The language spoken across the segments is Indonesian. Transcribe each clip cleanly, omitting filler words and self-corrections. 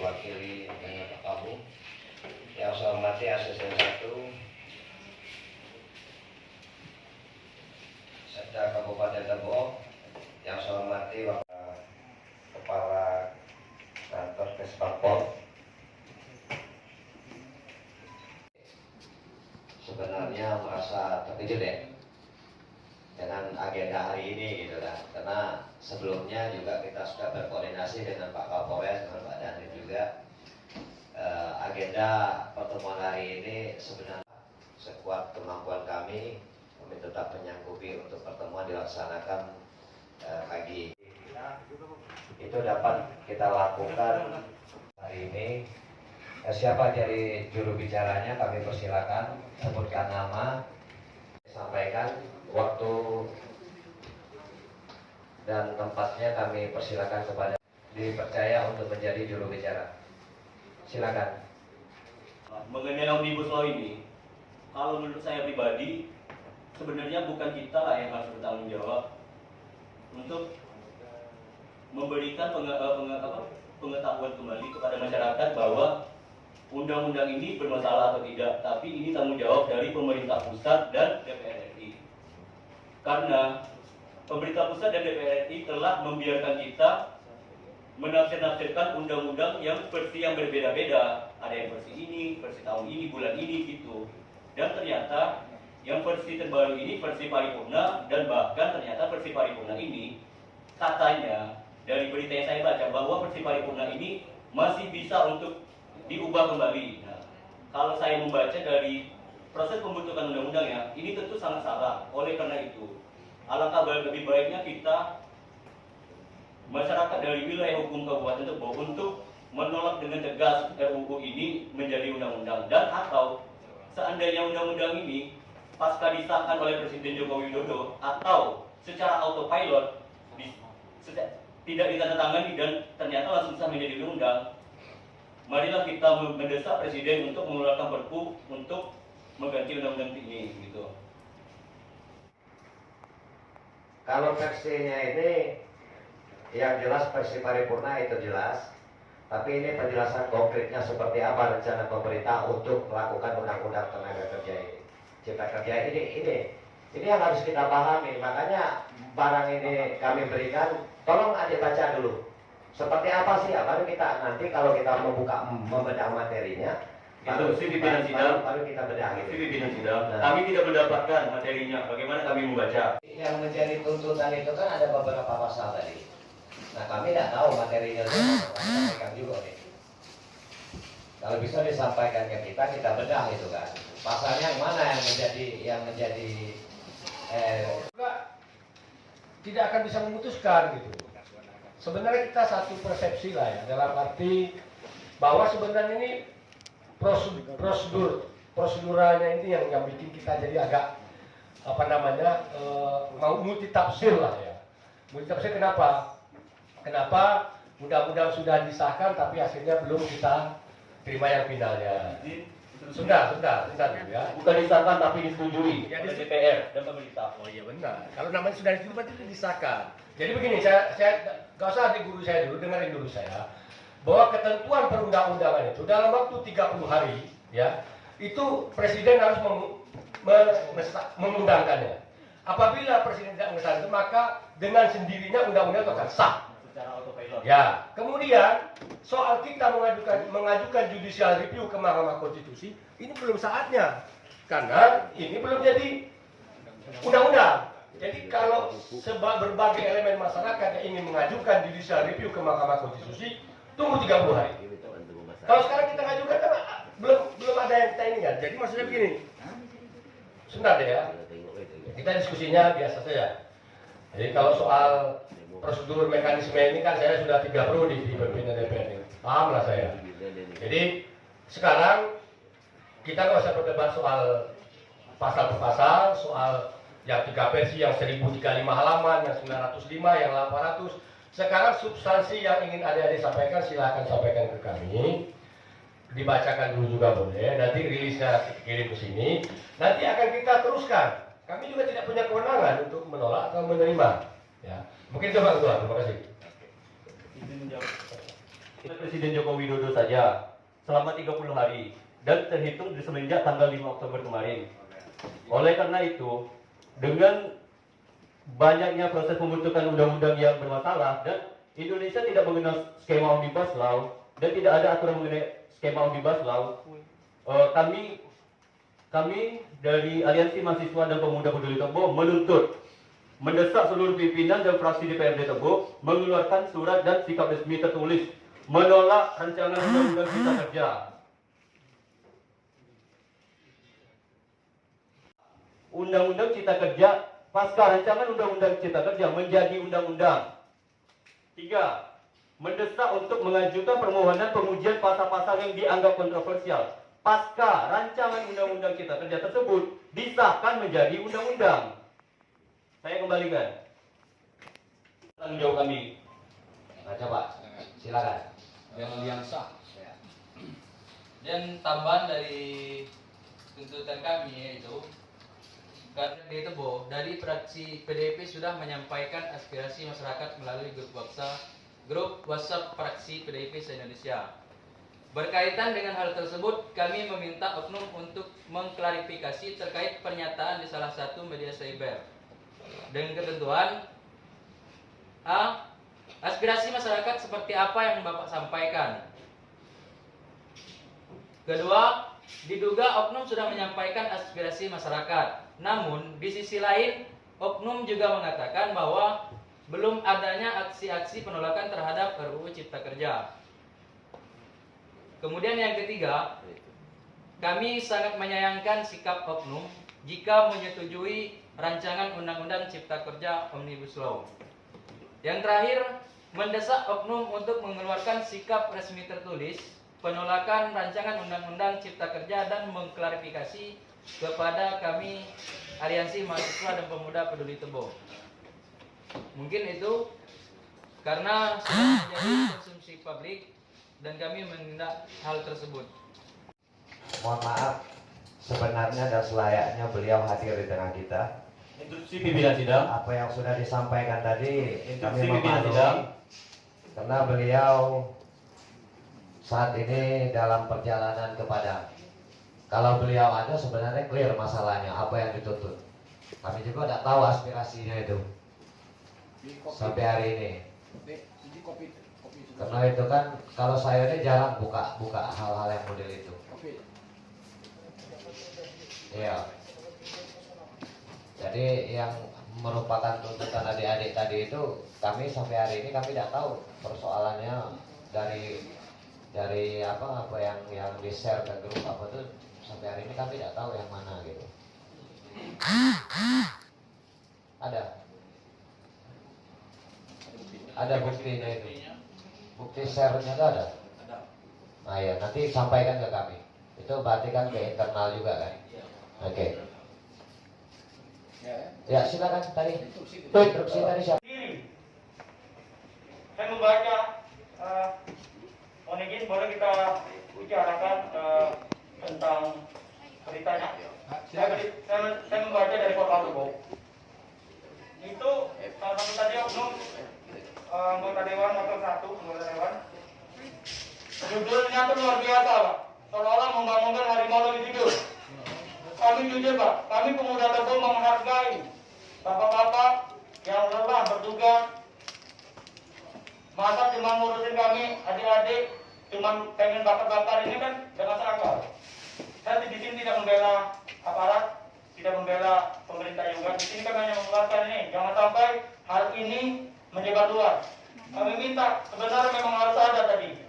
diwakili dengan Pak Kabu. Yang saya hormati Asisten 1 Sekda Kabupaten Tebo, yang saya hormati Bapak Kepala Kantor Kesbangpol. Sebenarnya merasa terkejut ya dengan agenda hari ini gitu kan, karena sebelumnya juga kita sudah berkoordinasi dengan Pak Kapolres, dengan Pak Dandim juga. Agenda pertemuan hari ini sebenarnya sekuat kemampuan kami tetap menyanggupi untuk pertemuan dilaksanakan pagi. Itu dapat kita lakukan hari ini. Siapa dari juru bicaranya kami persilakan, sebutkan nama, sampaikan waktu dan tempatnya, kami persilakan kepada dipercaya untuk menjadi juru bicara. Silakan. Mengenai Omnibus Law ini, kalau menurut saya pribadi, sebenarnya bukan kita lah yang harus bertanggung jawab untuk memberikan pengetahuan kembali kepada masyarakat bahwa undang-undang ini bermasalah atau tidak, tapi ini tanggung jawab dari pemerintah pusat dan DPR RI. Karena pemerintah pusat dan DPR RI telah membiarkan kita menafsir-nafsirkan undang-undang yang versi yang berbeda-beda. Ada yang versi ini, versi tahun ini, bulan ini gitu. Dan ternyata yang versi terbaru ini versi paripurna, dan bahkan ternyata versi paripurna ini katanya dari berita yang saya baca bahwa versi paripurna ini masih bisa untuk diubah kembali. Nah, kalau saya membaca dari proses pembentukan undang-undangnya, ini tentu sangat salah. Oleh karena itu, alangkah lebih baiknya kita masyarakat dari wilayah hukum Kabupaten Tebo untuk menolak dengan tegas RUU ini menjadi undang-undang, dan atau seandainya undang-undang ini pasca disahkan oleh Presiden Joko Widodo atau secara autopilot tidak ditandatangani dan ternyata langsung sah menjadi undang-undang, marilah kita mendesak Presiden untuk mengeluarkan Perpu untuk mengganti undang-undang ini gitu. Kalau versinya ini yang jelas versi paripurna itu jelas, tapi ini penjelasan konkretnya seperti apa rencana pemerintah untuk melakukan undang-undang tenaga kerja ini, cipta kerja ini yang harus kita pahami. Makanya barang ini kami berikan, tolong adik baca dulu seperti apa sih ya, baru kita nanti kalau kita membedah materinya itu si pimpinan sidang baru kita bedah gitu. Pimpinan sidang, kami tidak mendapatkan materinya, bagaimana kami membaca? Yang menjadi tuntutan itu kan ada beberapa pasal tadi. Nah, kami tidak tahu materinya itu, sampaikan juga nih. Kalau bisa disampaikan ke kita bedah itu kan. Pasalnya yang mana yang menjadi tidak akan bisa memutuskan gitu. Sebenarnya kita satu persepsi lah ya, dalam arti bahwa sebenarnya ini proseduralnya ini yang bikin kita jadi agak mau multitafsir lah ya. Multitafsir kenapa undang-undang sudah disahkan tapi hasilnya belum kita terima yang finalnya. Sudah dulu ya. Bukan disahkan tapi disetujui ya, oleh DPR dan pemerintah. Oh iya benar. Kalau namanya sudah disetujui berarti itu disahkan. Jadi begini, saya nggak usah di guru saya dulu, dengerin dulu saya, bahwa ketentuan perundang-undangan itu dalam waktu 30 hari ya, itu Presiden harus mengundangkannya. Apabila Presiden tidak mengesahkan itu, maka dengan sendirinya undang-undang itu akan sah. Ya, kemudian soal kita mengajukan judicial review ke Mahkamah Konstitusi, ini belum saatnya karena ini belum jadi undang-undang. Jadi kalau berbagai elemen masyarakat yang ingin mengajukan judicial review ke Mahkamah Konstitusi, tunggu 30 hari. Kalau sekarang kita ngajukan kan belum ada yang kita ini kan. Jadi maksudnya begini, sebentar deh ya, kita diskusinya biasa saja. Jadi kalau soal prosedur mekanisme ini kan saya sudah 3 periode di pimpinan DPR ini, paham lah saya. Jadi sekarang kita nggak usah berdebat soal pasal per pasal, soal yang 3 versi, yang 1035 halaman, yang 905, yang 800. Sekarang substansi yang ingin adik-adik sampaikan silahkan sampaikan ke kami, dibacakan dulu juga boleh, nanti rilisnya kirim ke sini, nanti akan kita teruskan. Kami juga tidak punya kewenangan untuk menolak atau menerima. Ya, mungkin coba keluar. Terima kasih. Presiden Joko Widodo saja selama 30 hari dan terhitung semenjak tanggal 5 Oktober kemarin. Oleh karena itu, dengan banyaknya proses pembentukan undang-undang yang bermasalah dan Indonesia tidak mengenal skema Omnibus Law dan tidak ada aturan mengenai skema Omnibus Law, kami dari Aliansi Mahasiswa dan Pemuda Peduli Tebo mendesak seluruh pimpinan dan fraksi DPRD Tebo mengeluarkan surat dan sikap resmi tertulis menolak rancangan undang-undang Cipta Kerja. Undang-undang Cipta Kerja pasca rancangan undang-undang Cipta Kerja menjadi undang-undang. 3. Mendesak untuk mengajukan permohonan pengujian pasal-pasal yang dianggap kontroversial pasca rancangan undang-undang Cipta Kerja tersebut disahkan menjadi undang-undang. Saya kembalikan tanggung jawab kami. Nah, coba, silakan. Yang sah. Dan tambahan dari tuntutan kami yaitu karena di Tebo dari fraksi PDIP sudah menyampaikan aspirasi masyarakat melalui grup WhatsApp fraksi PDIP se-Indonesia. Berkaitan dengan hal tersebut, kami meminta oknum untuk mengklarifikasi terkait pernyataan di salah satu media cyber. Dengan ketentuan A. Aspirasi masyarakat seperti apa yang Bapak sampaikan. Kedua, diduga oknum sudah menyampaikan aspirasi masyarakat. Namun, di sisi lain, oknum juga mengatakan bahwa belum adanya aksi-aksi penolakan terhadap RUU Cipta Kerja. Kemudian yang ketiga, kami sangat menyayangkan sikap oknum jika menyetujui rancangan Undang-Undang Cipta Kerja Omnibus Law. Yang terakhir, mendesak oknum untuk mengeluarkan sikap resmi tertulis penolakan rancangan Undang-Undang Cipta Kerja dan mengklarifikasi kepada kami Aliansi Mahasiswa dan Pemuda Peduli Tebo. Mungkin itu karena sudah menjadi konsumsi publik dan kami menindak hal tersebut. Mohon maaf, sebenarnya dan selayaknya beliau hadir di tengah kita. Instruksi pimpinan sidang. Apa yang sudah disampaikan tadi kami Instruksi pimpinan sidang. memahami karena beliau saat ini dalam perjalanan ke Padang. Kalau beliau ada sebenarnya clear masalahnya apa yang dituntut. Kami juga tidak tahu aspirasinya itu sampai hari ini. Karena itu kan kalau saya ini jarang buka hal-hal yang model itu. Iya. Jadi yang merupakan tuntutan adik-adik tadi itu kami sampai hari ini kami tidak tahu persoalannya dari apa yang di share ke grup apa tuh sampai hari ini kami tidak tahu yang mana gitu. Ada buktinya itu. Bukti share-nya itu ada. Nah ya nanti sampaikan ke kami. Itu berarti kan ke internal juga kan. Oke. Ya silakan tadi. Instruksi tadi siapa? Saya membaca, mohon izin boleh kita bicarakan tentang beritanya. Saya membaca dari portal Tebo. Itu salah satu tadi oknum anggota Dewan Wakil 1 anggota Dewan. Judulnya tuh luar biasa Pak, seolah-olah membangunkan harimau lebih tidur. Kami jujur Pak, kami pemuda Tebo menghargai bapak-bapak yang lelah bertugas. Masa cuma ngurusin kami adik-adik, cuma pengen bakar-bakar ini kan jangan serakal. Saya di sini tidak membela aparat, tidak membela pemerintah juga. Di sini kami hanya mengeluarkan ini, jangan sampai hal ini menyebar luas. Kami minta sebenarnya memang harus ada tadi.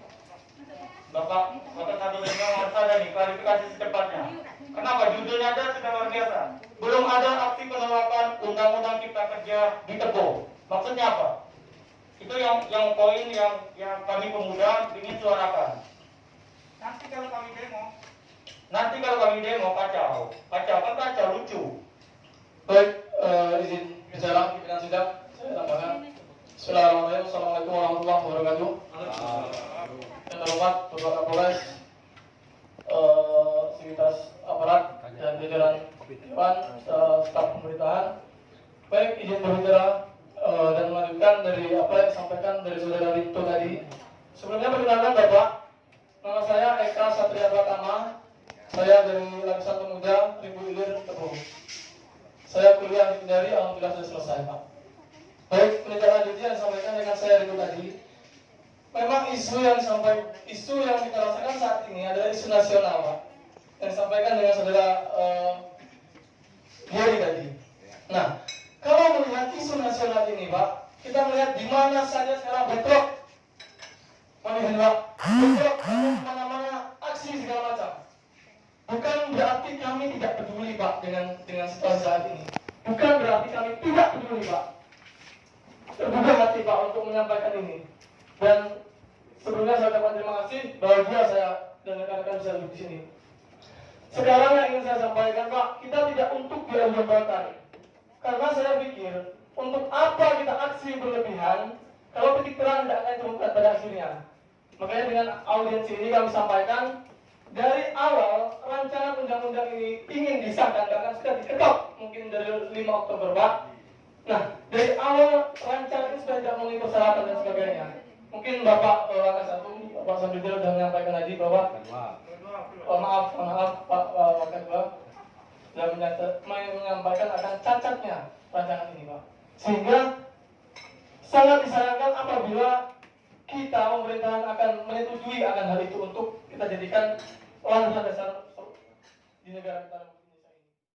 Bapak satu memang harus ada nih klarifikasi secepatnya. Kenapa judulnya ada sudah luar biasa. Belum ada aksi penolakan Undang-Undang Cipta Kerja di Tebo. Maksudnya apa? Itu yang poin yang kami pemuda ingin suarakan. Nanti kalau kami demo kacau kan kacau lucu. Baik, izin bicara pimpinan sidang, saya tambahkan. Bismillahirrahmanirrahim. Assalamualaikum warahmatullahi wabarakatuh. Yang terhormat Bapak Kapolres, Sekuritas Aparat dan jajaran Dewan staf pemerintahan. Baik, izin berbicara dan melanjutkan dari apa yang disampaikan dari saudara Rito tadi Sebelumnya perkenalkan Bapak, nama saya Eka Satria Pratama. Saya dari Lapisan Pemuda Ribu Ilir Tepung. Saya kuliah dari alhamdulillah sudah selesai, Pak. Baik, menindaklanjuti yang disampaikan dengan saya Ribu tadi. Memang isu yang kita rasakan saat ini adalah isu nasional, Pak. Yang disampaikan dengan saudara Yori tadi. Nah, kalau melihat isu nasional ini, Pak, kita melihat di mana saja sekarang bentrok. Mohon Pak, bentrok mana-mana aksi segala macam. Bukan berarti kami tidak peduli, Pak, dengan situasi saat ini. Bukan berarti kami tidak peduli, Pak. Terbuka hati, Pak, untuk menyampaikan ini. Dan sebelumnya saya ucapkan terima kasih bahagia saya dan rekan-rekan bisa duduk di sini. Sekarang yang ingin saya sampaikan, Pak, kita tidak untuk diajak-ajakan. Karena saya pikir, untuk apa kita aksi berlebihan kalau titik terang tidak akan terungkap pada akhirnya. Makanya dengan audiensi ini kami sampaikan, dari awal rancangan undang-undang ini ingin disahkan, bahkan sudah diketok mungkin dari 5 Oktober, Pak. Nah, dari awal rancangan ini sudah tidak memenuhi persyaratan dan sebagainya. Mungkin Bapak Wakasatu, Bapak Sambil sudah menyampaikan tadi bahwa maaf Pak Wakasatu sudah menyampaikan akan cacatnya rancangan ini, Pak. Sehingga sangat disayangkan apabila kita pemerintahan akan menyetujui akan hal itu untuk kita jadikan landasan dasar di negara kita.